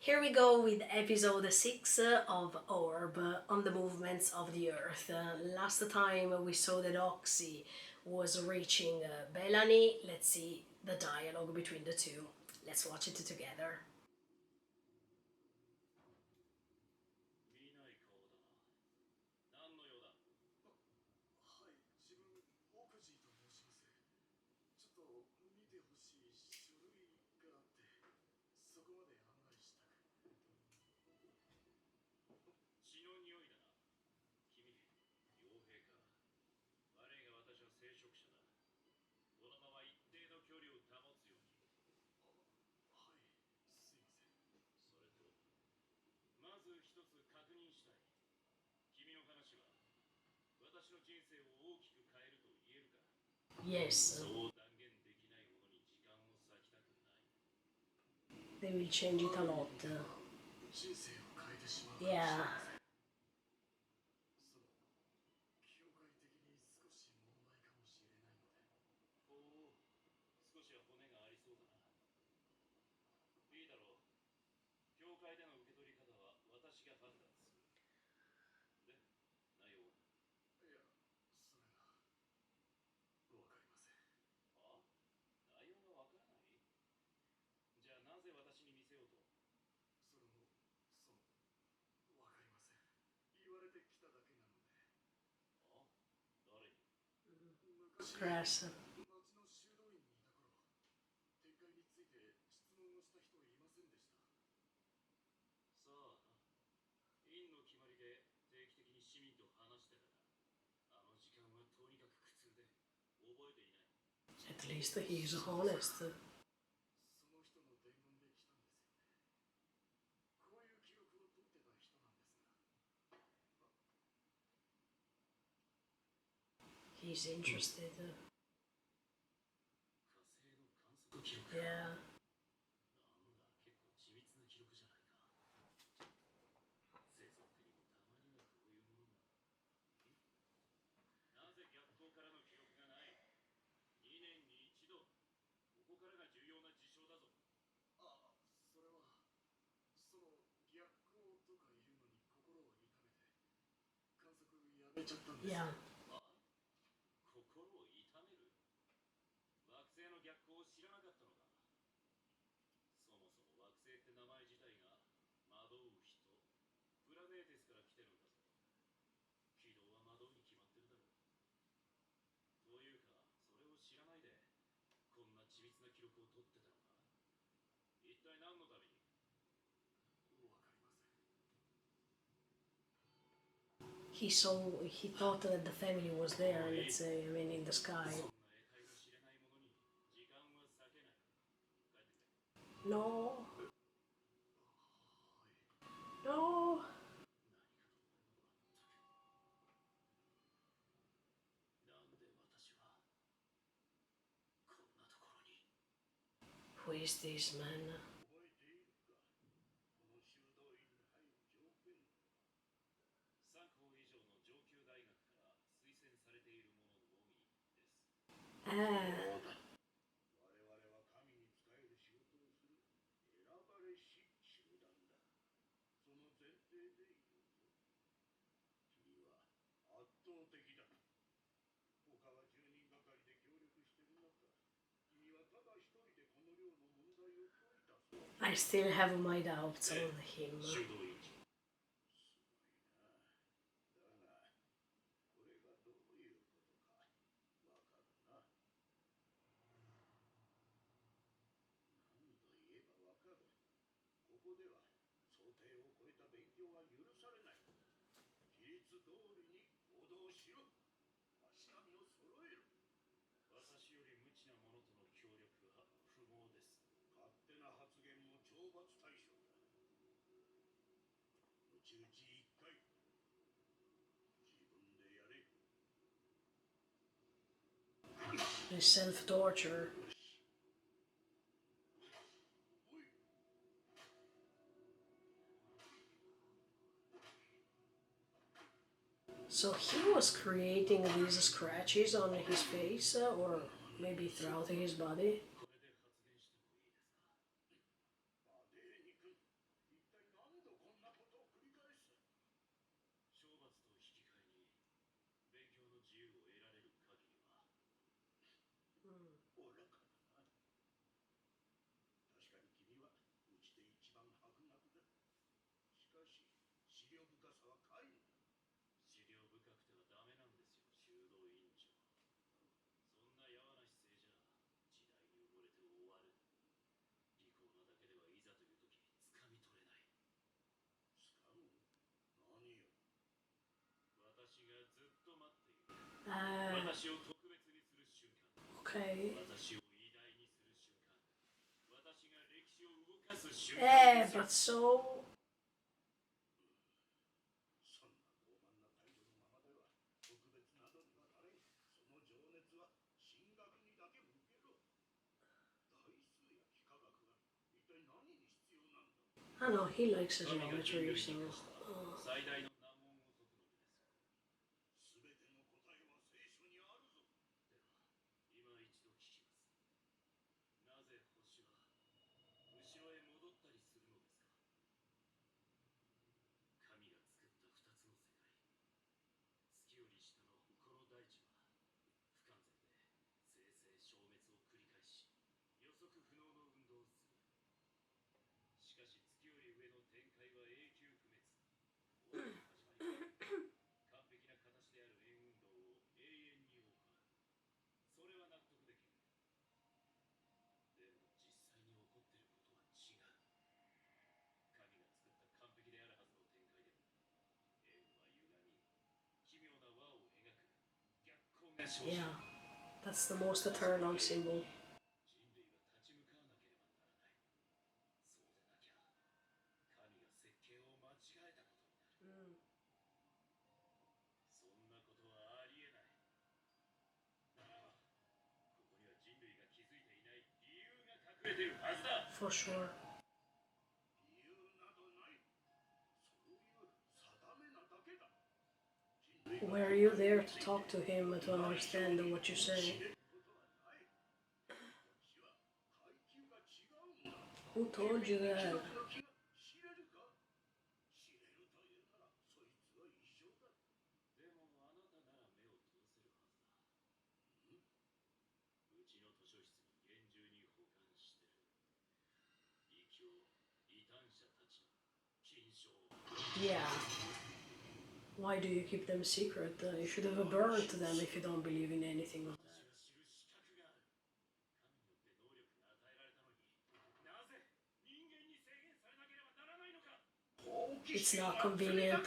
Here we go with episode 6 of Orb on the movements of the earth. Last time we saw that Oxy was reaching Bellany. Let's see the dialogue between the two. Let's watch it together. 見ない顔だな。何の用だ。はい、自分、オークジーと申します。ちょっと見てほしい書類があって、そこまで案内したく。血の匂いだな。君、傭兵か。悪いが私は聖職者だ。このまま一定の距離を保つように。はい、すいません。それと、まず一つ確認したい。君の話は、私の人生を大きく変えると言えるか。 Yes, そう断言できないものに時間を割きたくない。 they will change it a lot. 人生を変えてしまう。Yeah, その、教会的に少し問題かもしれないので。おお、少しは骨がありそうだな。いいだろう。教会での受け取り方は私が判断する。で、内容は。いや、それが、わかりません。あ、内容がわからない。じゃあなぜ私に見せようと。それも、わかりません。言われてきただけなので。あ、誰に。昔、 Crash. 町の修道院にいた頃、展開について質問をした人いませんでした。さあな、院の決まりで定期的に市民と話してたが、あの時間はとにかく苦痛で覚えていない。 At least he is honest. その人の伝言で来たんですよね。こういう記録を取ってた人なんですが。 He's interested. 火星の観測記録。 Yeah. なんだ、結構緻密な記録じゃないか。生存的にもたまにはこういうものが。なぜ逆光からの記録がない。2年に一度。ここからが重要な事象だぞ。あ、それは、その逆光とかいうのに心を痛めて、観測やめちゃったんです。 Yeah. あ、心を痛める。惑星の逆光を知らなかったのか。そもそも惑星って名前自体が惑う人、プラネーテスから来てるんだぞ。軌道は惑うに決まってるだろう。というか、それを知らないでこんな緻密な記録を取ってたのか。一体何のために。わかりません。 He thought that the family was there, let's say, I mean, in the sky. そんな得体の知れないものに時間は割けない。帰ってくれ。 No, はい。 no. 何かと思うのはなんで私はこんなところに。 Who is this man? 覚えているか。この修道院に入る条件。3校以上の上級大学から推薦されている者のみです。 Ah, 我々は神に仕える仕事をする選ばれし集団だ。その前提で言うぞ。君は圧倒的だ。他は10人がかりで協力している中、君はただ一人でこの量の問題を解いたそう。 I still have my doubts on him. 修道院長。すごいな。だが、これがどういうことかわかるな。何度言えばわかる。ここでは想定を超えた勉強は許されない。規律通りに行動しろ。足並みを揃えろ。私より無知な者との協力は不毛です。勝手な発言も懲罰対象だ。ムチ打ち1回。自分でやれ。 The self-torture. おい。 So he was creating these scratches on his face, or maybe throughout his body. これで発言してもいいですか。バデーニ君、一 Okay. 私を偉大にする瞬間、私が歴史を動かす瞬間ですよ。 But so そんな傲慢な態度のままでは特別などにはなれん。その情熱は進学にだけ向けろ。代数や幾何学が一体何に必要なんだ。 I know he likes the 神が人類 geometry, に so 課した最大の難問を解くのです。すべての答えは聖書にあるぞ。では、今一度聞きます。なぜ星は後ろへ戻ったりするのですか？神が作った二つの世界、月より下のこの大地は不完全で生成消滅を繰り返し予測不能の運動をする。しかし月より上の展開は永久不滅。終わりも始まりも完璧な形である円運動を永遠に行う。それは納得できる。でも実際に起こっていることは違う。神が作った完璧であるはずの展開でも円は歪み、奇妙な輪を描く。逆光が生じる。 yeah, that's the most eternal symbol. 人類は立ち向かわなければならない。そうでなきゃ神が設計を間違えたことになる。そんなことはありえない。ならば、ここには人類が気づいていない理由が隠れているはずだ。 For sure. 理由などない。そういう定めなだけだ。 Were you there to talk to him to understand what you say? ことはない。私は階級が違うんだ。 Who told you that? 知れるか？知れるというならそいつは異常だ。でもあなたなら目を通せるはずだ。うちの図書室に厳重に保管してる異教異端者たちの金賞。 Yeah. Why do you keep them secret? You should have burned them if you don't believe in anything of 私 that. は知る資格がある。神によって能力が与えられたのに、なぜ人間に制限されなければならないのか。 It's not convenient.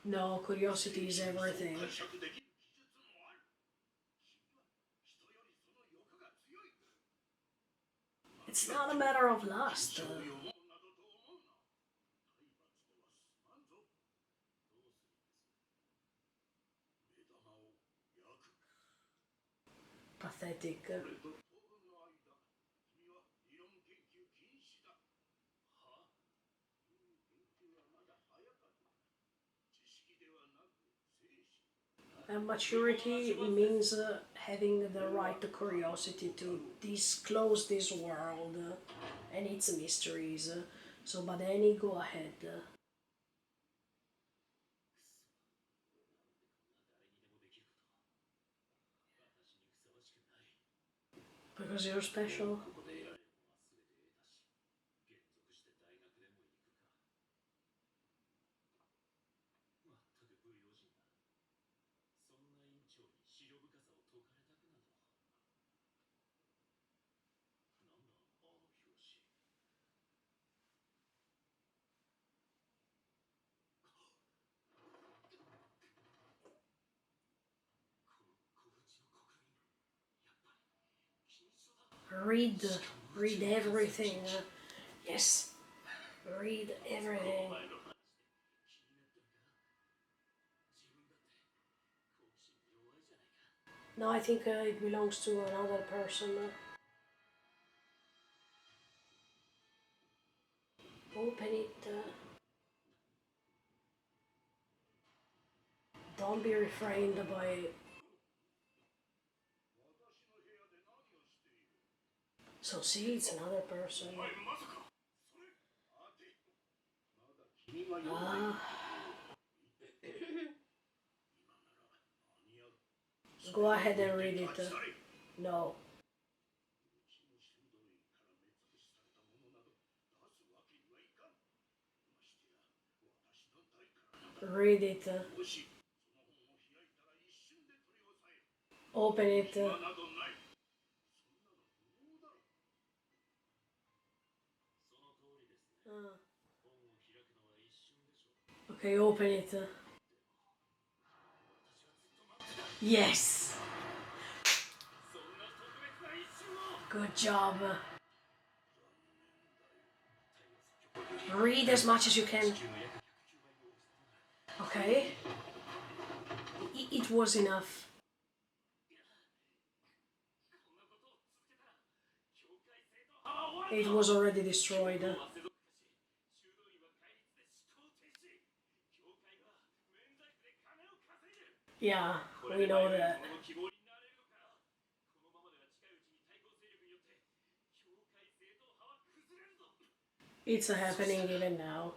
No, curiosity is everything. 解釈できる技術もある。君は人よりその欲が強い。 It's not a matter of lust. 勝利を思うなどと思うな。体罰では済まんぞ。どうするんです？目玉を焼く。 Pathetic. これと当分の間、君は理論研究禁止だ。は？研究はまだ早かった。知識ではなく精神。 And maturity means having the right to curiosity to disclose this world and its mysteries. So, but Annie, go ahead. くそ。なんでこんな誰にでもできること。私にふさわしくない。 Because you're special. ここで得られるものは全て得たし、減属して大学でも行くか。まったく不用心だ。そんな院長に思慮深さを解かれたくなど。なんだあの表紙。この小口の刻印、やっぱり金書だ。 Read everything. Yes, read お everything. 前の話で気になったのか。自分だって好奇心弱いじゃないか。 No, I think it belongs to another person. Open it. Don't be refrained by. 私の部屋で何をしている？ So, see, it's another person. お前まさかそれ。待て。まだ君が弱い。 Ah, 今なら間に合う。 go ahead and read it. No. うちの修道院から目つぶしされたものなど出すわけにはいかん。ましてや私の代からな。 Read it. もしその本を開いたら一瞬で取り押さえる。 Open it. 暇などない。そんなの無謀だろ。 その通りですね。 Uh, 本を開くのは一瞬でしょう。 okay, open it. 私はずっと待ってた。 Yes. そんな特別 Good job. Read as much as you can. Okay. It was enough. It was already destroyed. Yeah, we know that. It's happening even now.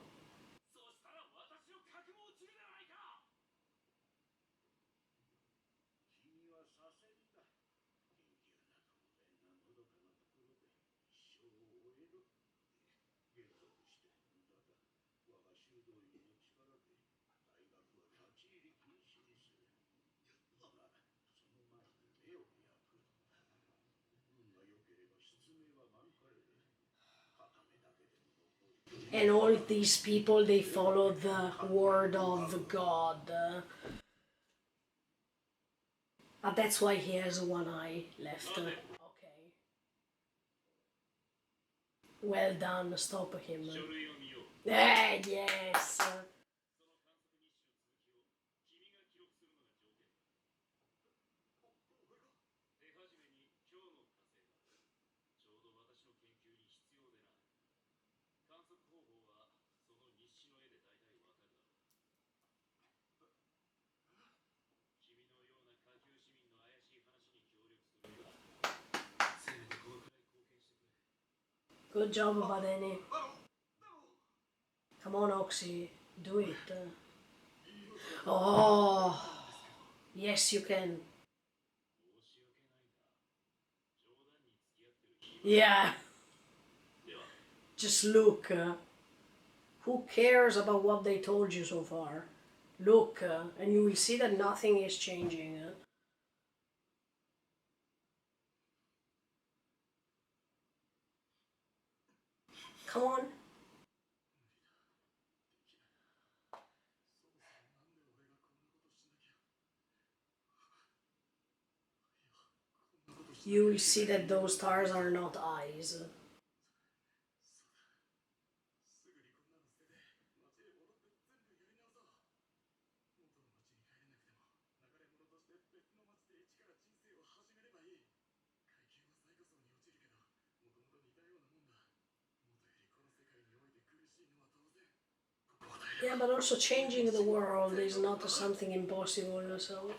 And all these people, they follow the word of God. But that's why he has one eye left. Okay. Well done, stop him. Yes! Good job, Badeni. Come on, Oxy, do it. Oh, yes, you can. Yeah, just look. Who cares about what they told you so far? Look, and you will see that nothing is changing. Come on. You will see that those stars are not eyes. Yeah, but also changing the world is not something impossible, so...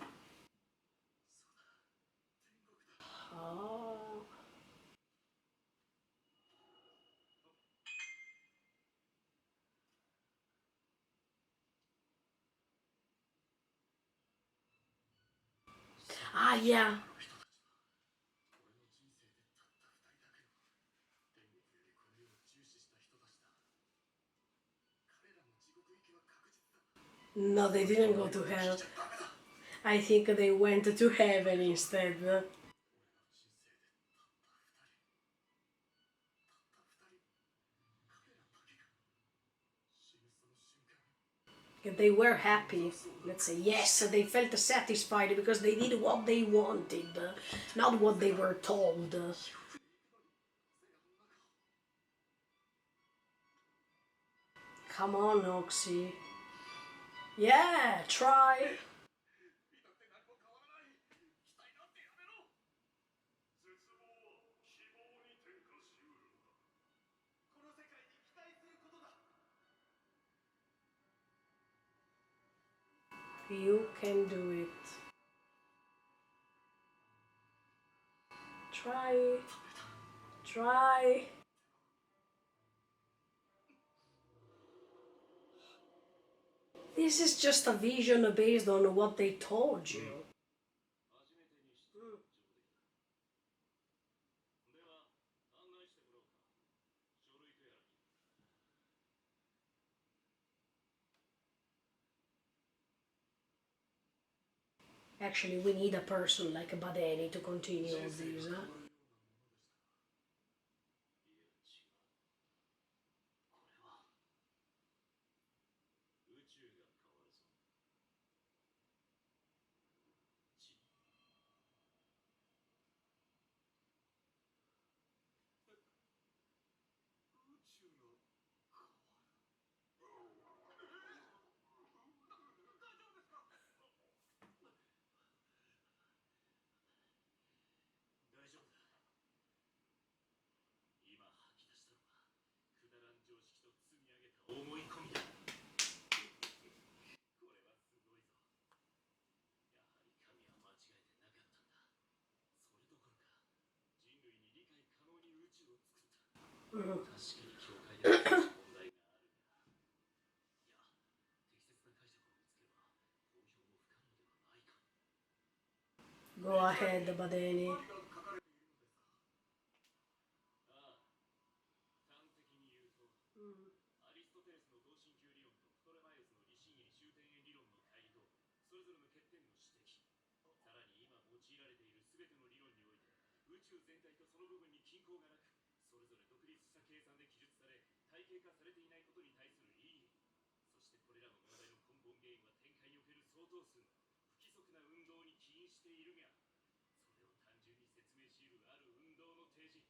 Oh. Ah, yeah. No, they didn't go to hell. I think they went to heaven instead. They were happy, let's say. Yes, they felt satisfied because they did what they wanted, not what they were told. Come on, Oxy. Yeah, try. You can do it. Try. Try. This is just a vision based on what they told you. Actually, we need a person like Badeni to continue this. Mhm. 確かに教会では少し問題があるが、いや、適切な解釈を見つければ、公表も不可能ではないか。Go ahead, Badeni. ああ、端的に言うと、アリストテレスの同心球理論とプトレマイオスの理心円終点円理論の乖離と、それぞれの欠点の指摘、さらに今用いられている全ての理論において、宇宙全体とその部分に均衡がなく、それぞれ独立した計算で記述され、体系化されていないことに対する異議。そしてこれらの問題の根本原因は展開における相当数の不規則な運動に起因しているが、それを単純に説明し得るある運動の提示。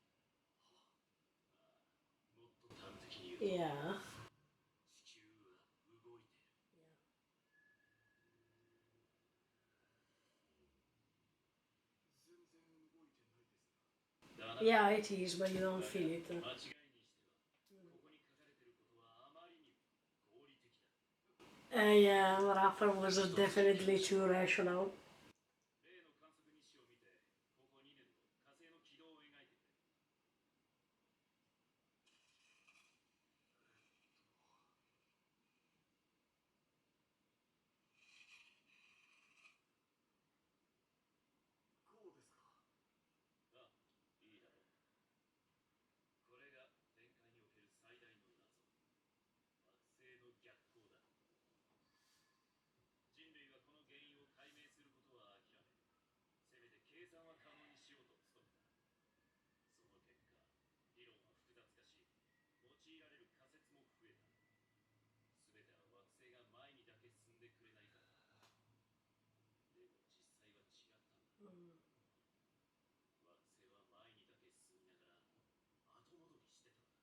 まあ、もっと端的に言うと、Yeah. 地球は動いている。全然動いてないですが。Yeah, it is, but you don't feel it. 間違いにしては、ここに書かれていることはあまりにも合理的だ。Yeah, Rafa was definitely too rational. 例の観測日誌を見て、ここ2年の火星の軌道を描いてくれ。こうですか。あ、いいだろう。これが展開における最大の謎。惑星の逆行だ。人類はこの原因を解明することは諦め、せめて計算は可能にしようと努めた。その結果、理論は複雑化し、用いられる仮説も増えた。全ては惑星が前にだけ進んでくれないからだ。でも実際は違ったんだ。惑星は前にだけ進みながら後戻りしてたんだ。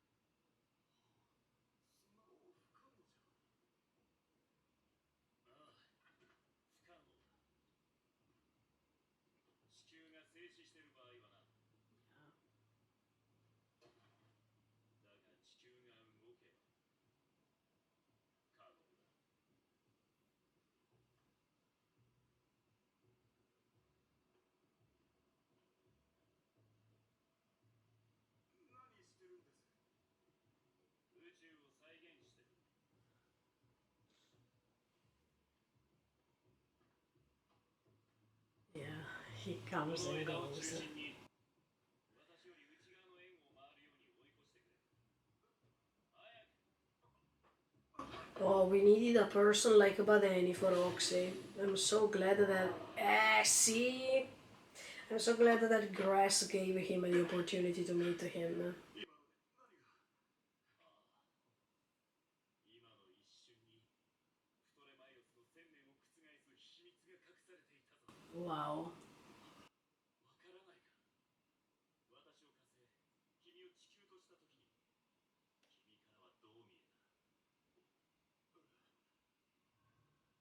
そんなの不可能じゃ。ああ、不可能だ。地球が静止してる場合はな。だが地球が動けば可能だ。何してるんです？宇宙を再現してる。Yeah, he こ comes の and 枝を中 goes. 心に私より内側の円を回るように追い越してくれ。早く。 Oh, we needed a person like Badeni for Oxy. I'm so glad that. See? I'm so glad that Grass gave him the opportunity to meet him. 今の一瞬にプトレマイオスの1000年を覆す秘密が隠されていたぞ。 Wow. わからないか。私を火星、君を地球としたときに、君からはどう見えた？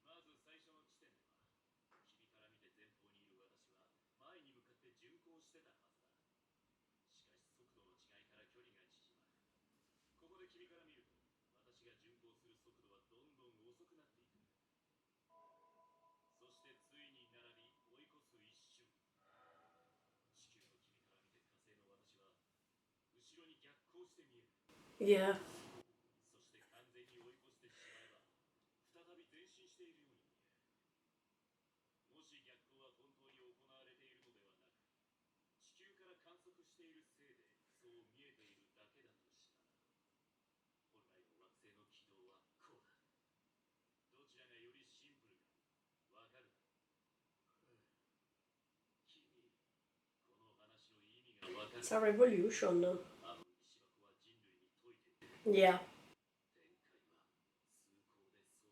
まず最初の地点では、君から見て前方にいる私は前に向かって巡航してたはずだ。しかし速度の違いから距離が縮まる。ここで君から見ると、私が巡航する速度はどんどん遅くなっていく。そしてついに並び追い越す一瞬、地球の君から見て火星の私は後ろに逆行して見える。 Yeah. そして完全に追い越してしまえば再び前進しているように見える。もし逆行は本当に行われているのではなく、地球から観測しているせいでそう見えているだけだとしたら、本来の惑星の軌道はこうだ。どちらがよりシンプルかわかるだろう。君、この話の意味がわかる。 It's a revolution. あの石箱は人類に説いている。 Yeah. 展開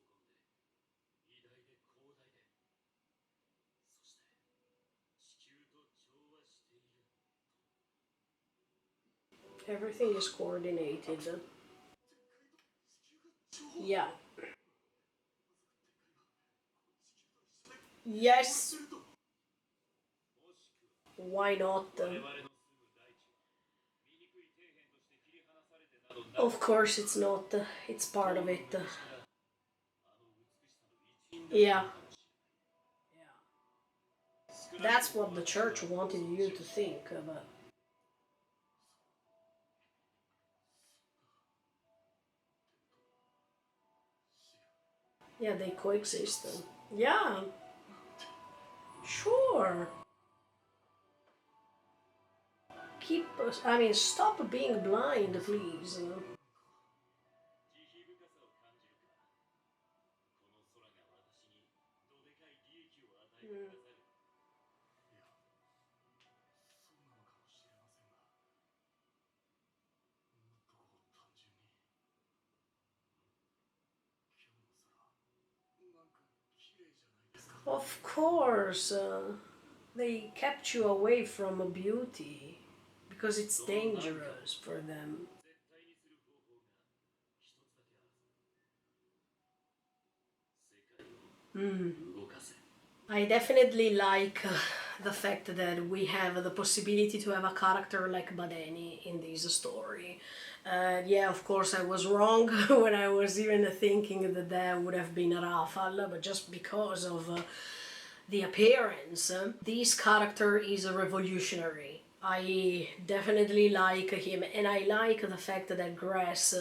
は崇高で荘厳で偉大で広大で、そして地球と調和している。 Everything is coordinated. Yeah. Yes. もしくは Why not? 我々の住む大地は醜い底辺として切り離されてなどなく、 Of course it's not. It's part of it. 昔からあの美しさの一員だ Yeah. ったかもしれない。 That's what the church wanted you to think, but Yeah, they coexist. Yeah, sure. Keep, I mean, stop being blind, please. 慈悲深さを感じるか。この空が私にどでかい利益を与えてくださる。いや、そうなのかもしれませんが、もっとこう単純に。今日の空、なんか綺麗じゃないですか。Of course, they kept you away from beauty because it's dangerous for them. 絶対にする方法が一つだけあるぞ。世界を動かせ。I definitely like the fact that we have the possibility to have a character like Badeni in this story. Yeah, of course, I was wrong when I was even thinking that that would have been Rafal, but just because of the appearance, this character is a revolutionary. I definitely like him, and I like the fact that Grass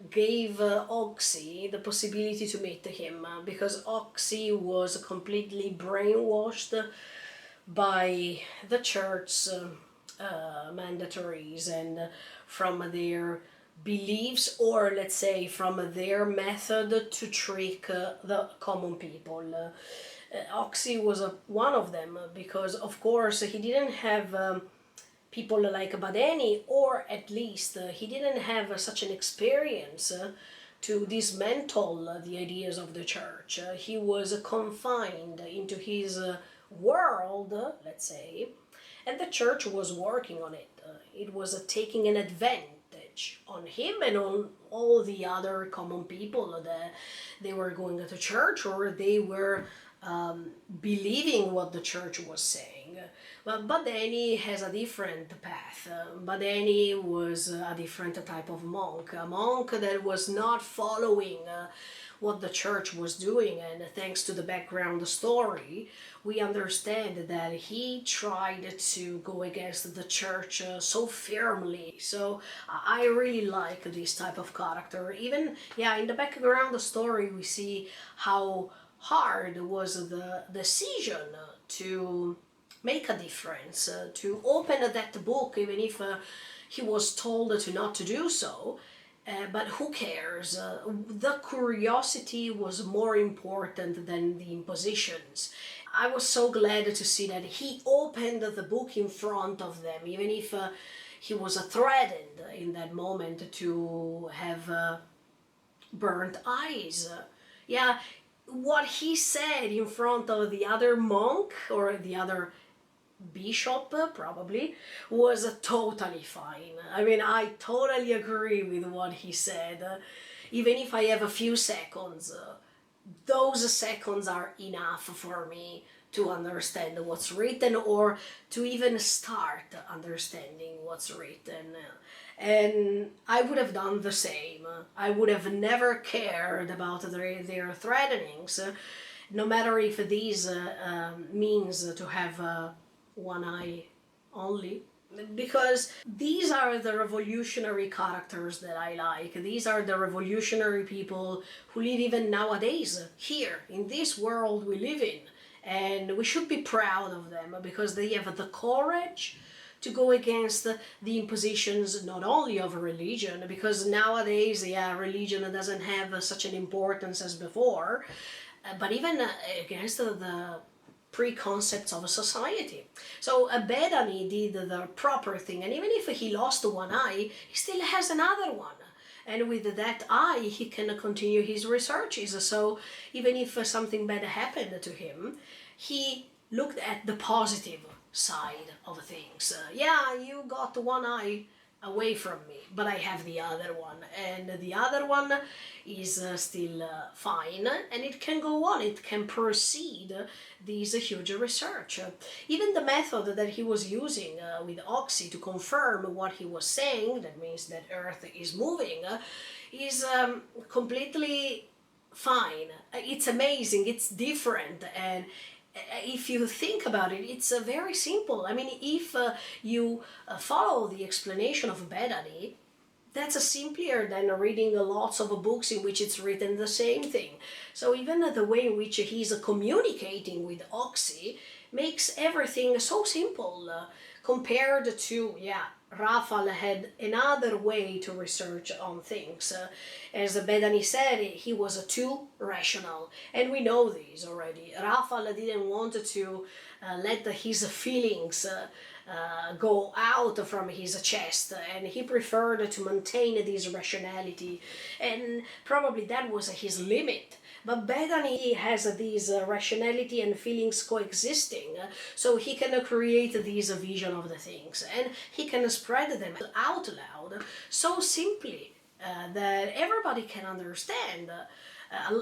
gave Oxy the possibility to meet him because Oxy was completely brainwashed by the church's mandatories and from their beliefs, or let's say from their method to trick the common people. Oxy was one of them because, of course, he didn't have people like Badeni, or at least he didn't have such an experience to dismantle the ideas of the church. He was confined into his world, let's say, and the church was working on it. It was taking an advantage on him and on all the other common people that they were going to church or they were believing what the church was saying. But Badeni has a different path. Badeni was a different type of monk, a monk that was not following what the church was doing, and thanks to the background story, we understand that he tried to go against the church so firmly. So I really like this type of character. Even, yeah, in the background story, we see how hard was the decision to make a difference, to open that book, even if he was told to not to do so. But who cares? The curiosity was more important than the impositions. I was so glad to see that he opened the book in front of them, even if he was threatened in that moment to have burnt eyes. Yeah, what he said in front of the other monk or the other bishop probably was totally fine. I mean, I totally agree with what he said. Even if I have a few seconds, those seconds are enough for me to understand what's written or to even start understanding what's written. And I would have done the same. I would have never cared about their threatenings, no matter if these means to have one eye only, because these are the revolutionary characters that I like. These are the revolutionary people who live even nowadays here in this world we live in, and we should be proud of them because they have the courage to go against the impositions not only of religion, because nowadays, yeah, religion doesn't have such an importance as before, but even against the preconcepts of a society. So Bedani did the proper thing, and even if he lost one eye, he still has another one. And with that eye, he can continue his researches. So even if something bad happened to him, he looked at the positive side of things. Yeah, you got one eye away from me, but I have the other one, and the other one is still fine, and it can go on, it can proceed this huge research. Even the method that he was using with Oxy to confirm what he was saying, that means that Earth is moving, is completely fine. It's amazing, it's different, and if you think about it, it's very simple. I mean, if you follow the explanation of Bedani, that's simpler than reading lots of books in which it's written the same thing. So even the way in which he's communicating with Oxy makes everything so simple compared to, Rafal had another way to research on things. As Bedani said, he was too rational, and we know this already. Rafal didn't want to let his feelings go out from his chest, and he preferred to maintain this rationality, and probably that was his limit. But Bethany has this rationality and feelings coexisting, so he can create this vision of the things, and he can spread them out loud so simply that everybody can understand.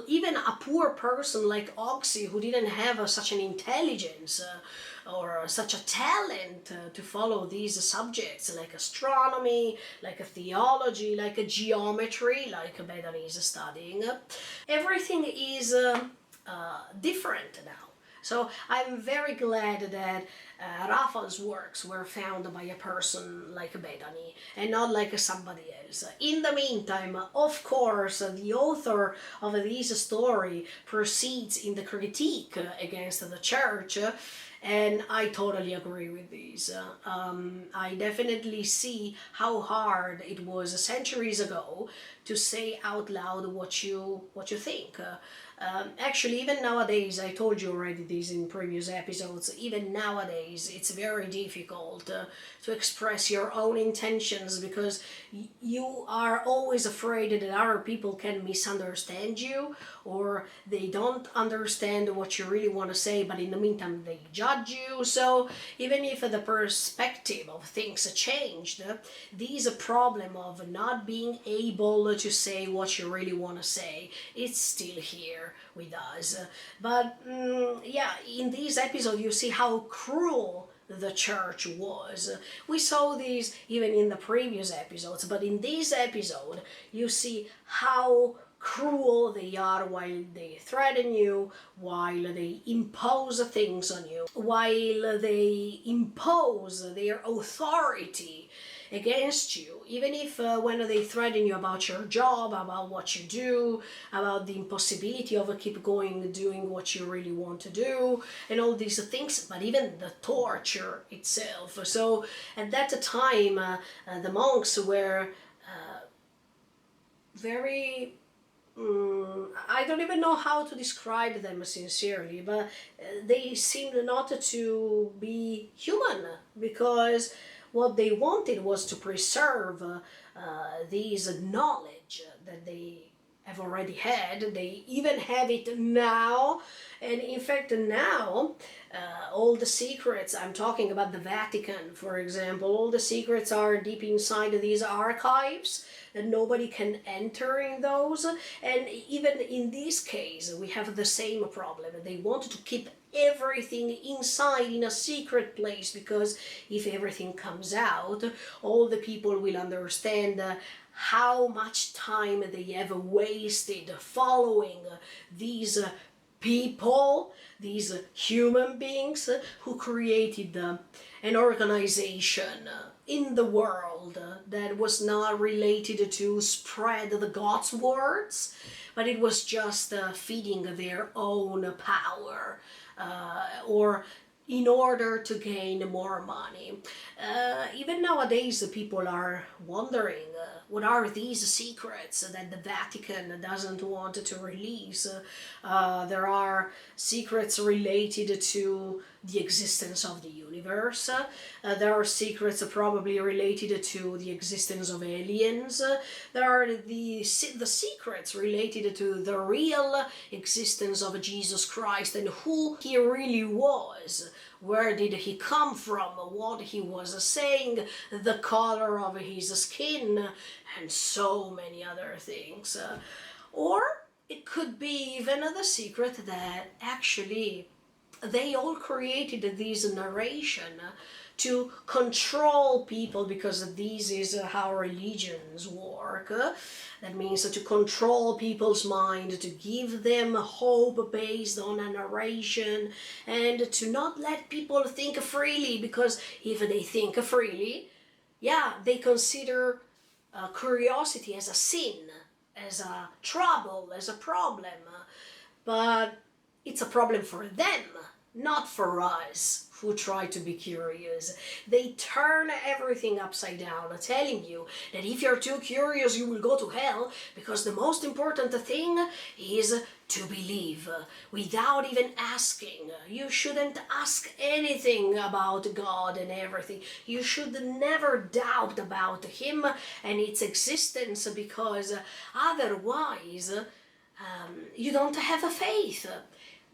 Even a poor person like Oxy, who didn't have such an intelligence or such a talent to follow these subjects like astronomy, like theology, like geometry, like Bethany is studying, everything is different now. So I'm very glad that Raphael's works were found by a person like Bethany and not like somebody else. In the meantime, of course, the author of this story proceeds in the critique against the church, and I totally agree with this. I definitely see how hard it was centuries ago to say out loud what you think. Actually, even nowadays, I told you already this in previous episodes, even nowadays it's very difficult to express your own intentions because you are always afraid that other people can misunderstand you or they don't understand what you really want to say, but in the meantime they judge you. So even if the perspective of things changed, this problem of not being able to say what you really want to say, it's still here with us. But in this episode you see how cruel the church was. We saw this even in the previous episodes, but in this episode you see how cruel they are while they threaten you, while they impose things on you, while they impose their authority against you, even if when they threaten you about your job, about what you do, about the impossibility of keep going doing what you really want to do, and all these things, but even the torture itself. So at that time, the monks were very I don't even know how to describe them sincerely, but they seemed not to be human because what they wanted was to preserve this knowledge that they have already had. They even have it now, and in fact now all the secrets, I'm talking about the Vatican for example, all the secrets are deep inside these archives and nobody can enter in those. And even in this case we have the same problem. They want to keep everything inside in a secret place because if everything comes out, all the people will understand how much time they have wasted following these people, these human beings who created an organization in the world that was not related to spread the God's words, but it was just feeding their own power or in order to gain more money. Even nowadays people are wondering what are these secrets that the Vatican doesn't want to release. There are secrets related to the existence of the universe. There are secrets probably related to the existence of aliens. There are the secrets related to the real existence of Jesus Christ and who he really was. Where did he come from? What he was saying, the color of his skin, and so many other things. Or it could be even the secret that actually they all created this narration to control people, because this is how religions work. That means to control people's mind, to give them hope based on a narration, and to not let people think freely, because if they think freely, they consider curiosity as a sin, as a trouble, as a problem, but it's a problem for them, not for us who try to be curious. They turn everything upside down, telling you that if you're too curious, you will go to hell, because the most important thing is to believe without even asking. You shouldn't ask anything about God and everything. You should never doubt about Him and its existence, because otherwise you don't have a faith.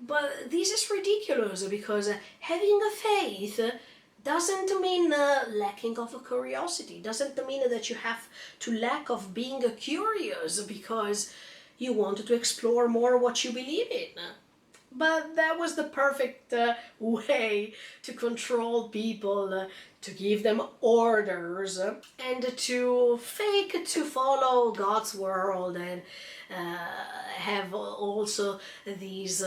But this is ridiculous, because having a faith doesn't mean lacking of curiosity, doesn't mean that you have to lack of being curious because you want to explore more what you believe in. But that was the perfect way to control people, to give them orders, and to fake to follow God's world, and have also these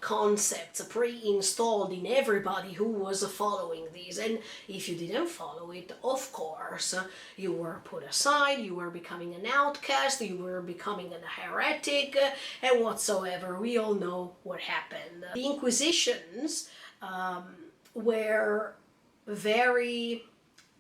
concepts pre-installed in everybody who was following these. And if you didn't follow it, of course, you were put aside, you were becoming an outcast, you were becoming a heretic, and whatsoever. We all know what happened. The Inquisitions were very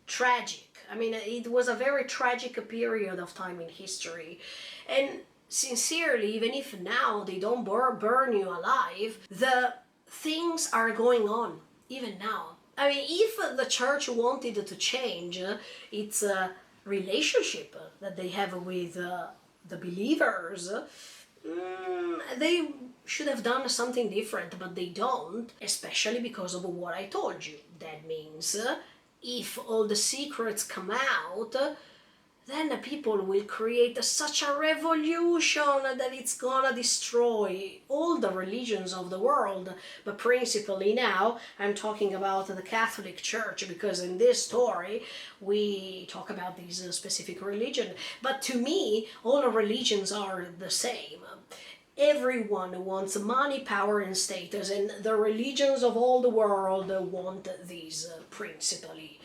tragic. I mean, it was a very tragic period of time in history. And sincerely, even if now they don't burn you alive, the things are going on, even now. I mean, if the church wanted to change its relationship that they have with the believers, they should have done something different, but they don't, especially because of what I told you. That means if all the secrets come out, then the people will create such a revolution that it's gonna destroy all the religions of the world. But principally now, I'm talking about the Catholic Church, because in this story, we talk about this specific religion. But to me, all religions are the same. Everyone wants money, power, and status, and the religions of all the world want these principally.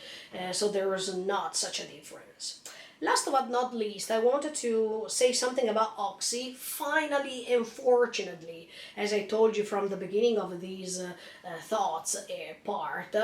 So there is not such a difference. Last but not least, I wanted to say something about Oxy. Finally and fortunately, as I told you from the beginning of these thoughts part,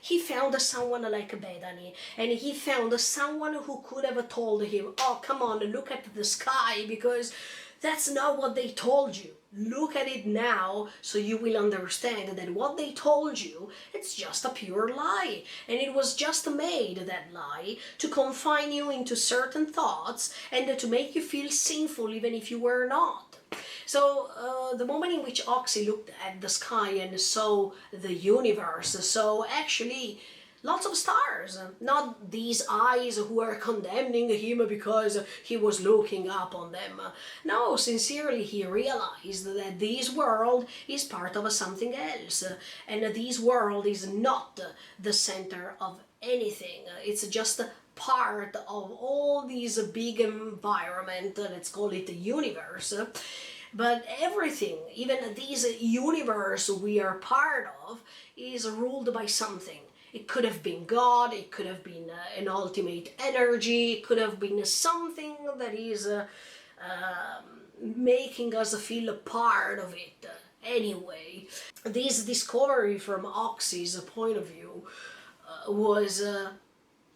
he found someone like Bethany, and he found someone who could have told him, oh, come on, look at the sky, because that's not what they told you. Look at it now, so you will understand that what they told you, it's just a pure lie. And it was just made, that lie, to confine you into certain thoughts and to make you feel sinful even if you were not. So the moment in which Oxy looked at the sky and saw the universe, saw actually lots of stars, not these eyes who are condemning him because he was looking up on them. No, sincerely he realized that this world is part of something else, and this world is not the center of anything. It's just part of all these big environment, let's call it the universe. But everything, even this universe we are part of, is ruled by something. It could have been God, it could have been an ultimate energy, it could have been something that is making us feel a part of it. Anyway, this discovery from Oxy's point of view was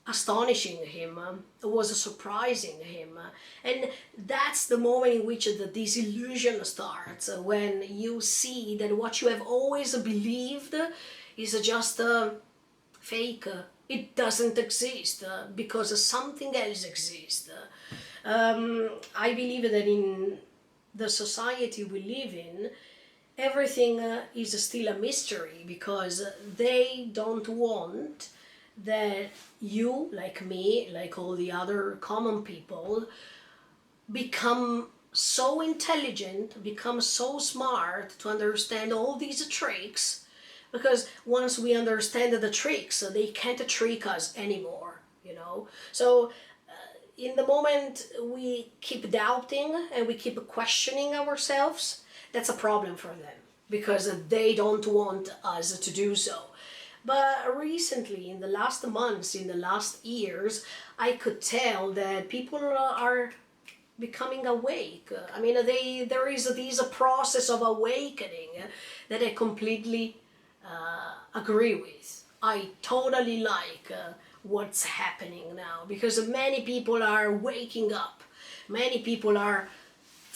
astonishing him, was surprising him. And that's the moment in which the disillusion starts, when you see that what you have always believed is just fake. It doesn't exist because something else exists. I believe that in the society we live in, everything is still a mystery, because they don't want that you, like me, like all the other common people, become so intelligent, become so smart to understand all these tricks, because once we understand the tricks, they can't trick us anymore, you know. So in the moment we keep doubting and we keep questioning ourselves, that's a problem for them, because they don't want us to do so. But recently, in the last months, in the last years, I could tell that people are becoming awake. I mean, there is this process of awakening that I completely agree with. I totally like what's happening now because many people are waking up. Many people are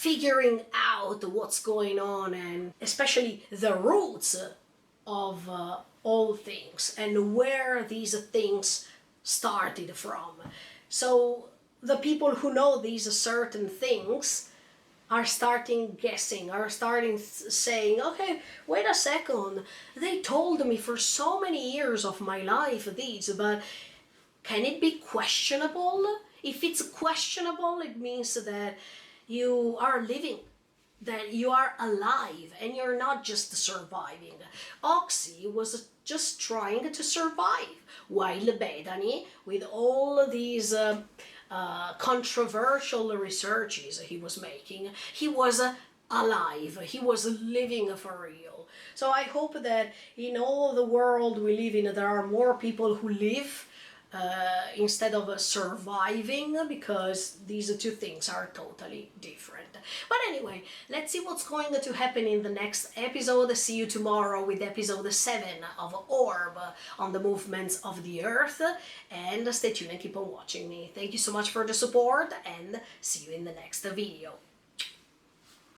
figuring out what's going on, and especially the roots of all things and where these things started from. So the people who know these certain things are starting guessing, are starting saying, okay, wait a second, they told me for so many years of my life this, but can it be questionable? If it's questionable, it means that you are living, that you are alive and you're not just surviving. Oxy was just trying to survive, while Bethany, with all these controversial researches he was making, he was alive, he was living for real. So I hope that in all the world we live in, there are more people who live instead of surviving, because these two things are totally different. But anyway, let's see what's going to happen in the next episode. See you tomorrow with episode 7 of Orb on the movements of the Earth, and stay tuned and keep on watching me. Thank you so much for the support, and see you in the next video.